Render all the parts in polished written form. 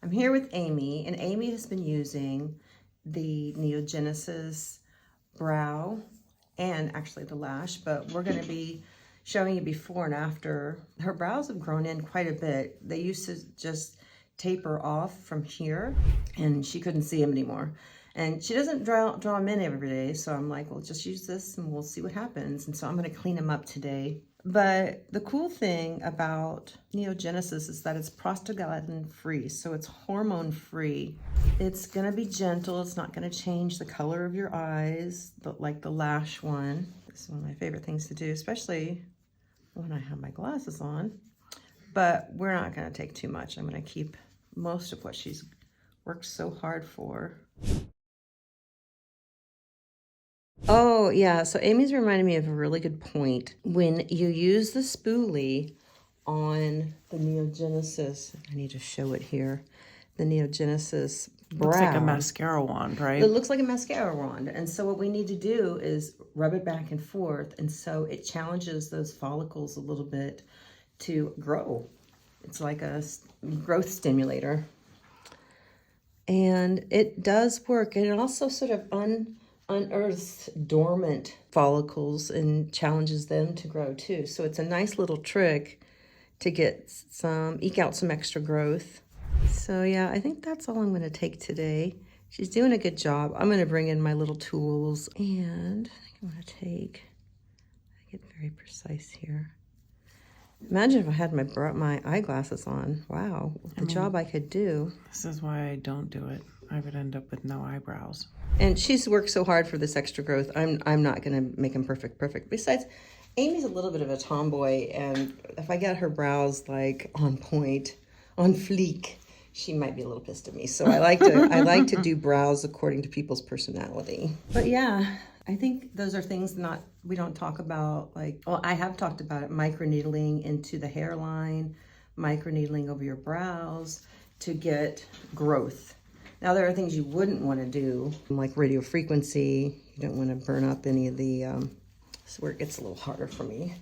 I'm here with Amy, and Amy has been using the NeoGenesis brow and actually the lash, but we're going to be showing you before and after. Her brows have grown in quite a bit. They used to just taper off from here, and she couldn't see them anymore. And she doesn't draw them in every day, so I'm like, well, just use this and we'll see what happens. And so I'm going to clean them up today. But the cool thing about NeoGenesis is that it's prostaglandin-free, so it's hormone-free. It's going to be gentle. It's not going to change the color of your eyes, like the lash one. This is one of my favorite things to do, especially when I have my glasses on. But we're not going to take too much. I'm going to keep most of what she's worked so hard for. Oh, yeah. So Amy's reminded me of a really good point. When you use the spoolie on the NeoGenesis, I need to show it here, the NeoGenesis brow. Looks like a mascara wand, right? It looks like a mascara wand. And so what we need to do is rub it back and forth. And so it challenges those follicles a little bit to grow. It's like a growth stimulator. And it does work. And it also sort of unearths dormant follicles and challenges them to grow too. So it's a nice little trick to get eke out some extra growth. So yeah, I think that's all I'm going to take today. She's doing a good job. I'm going to bring in my little tools, and I think I'm going to I get very precise here. Imagine if I had my eyeglasses on. Wow, the job I could do. This is why I don't do it. I would end up with no eyebrows. And she's worked so hard for this extra growth. I'm not going to make them perfect. Besides, Amy's a little bit of a tomboy, and if I get her brows like on point, on fleek, she might be a little pissed at me. So I like to do brows according to people's personality. But yeah, I think those are things we don't talk about. Like, well, I have talked about it, microneedling into the hairline, microneedling over your brows to get growth. Now, there are things you wouldn't want to do, like radio frequency. You don't want to burn up any of the, this is where it gets a little harder for me.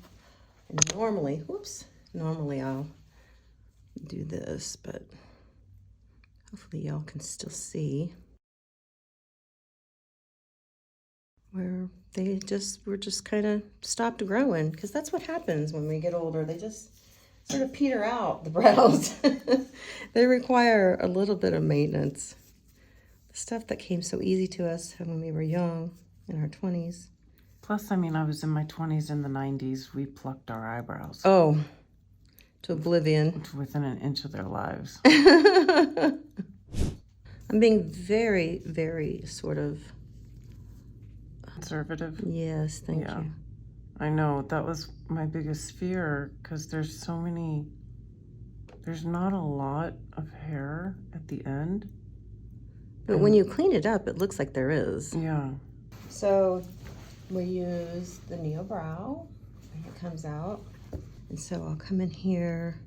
And normally I'll do this, but hopefully y'all can still see where we're just kind of stopped growing, because that's what happens when we get older. They just sort of peter out, the brows. They require a little bit of maintenance. Stuff that came so easy to us when we were young, in our 20s. Plus, I mean, I was in my 20s in the 90s. We plucked our eyebrows. Oh, to oblivion. Within an inch of their lives. I'm being very, very sort of... conservative? Yes, thank you. I know. That was my biggest fear, because there's not a lot of hair at the end. But when you clean it up, it looks like there is. Yeah. So we use the Neo Brow, and it comes out. And so I'll come in here,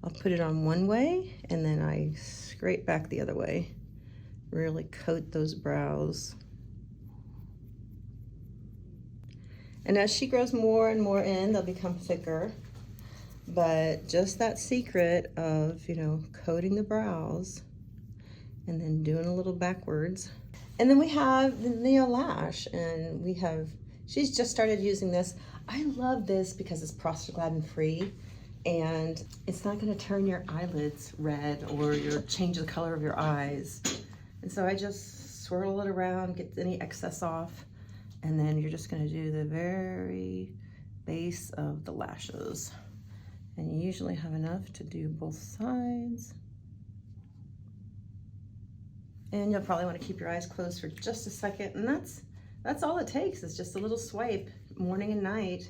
I'll put it on one way, and then I scrape back the other way. Really coat those brows. And as she grows more and more in, they'll become thicker. But just that secret of, coating the brows, and then doing a little backwards. And then we have the Neo Lash, and she's just started using this. I love this because it's prostaglandin-free, and it's not gonna turn your eyelids red or change the color of your eyes. And so I just swirl it around, get any excess off, and then you're just gonna do the very base of the lashes. And you usually have enough to do both sides. And you'll probably want to keep your eyes closed for just a second. And that's all it takes, is just a little swipe, morning and night.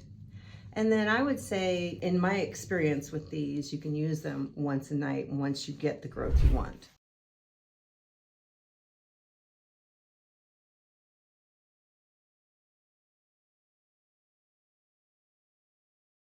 And then I would say, in my experience with these, you can use them once a night once you get the growth you want.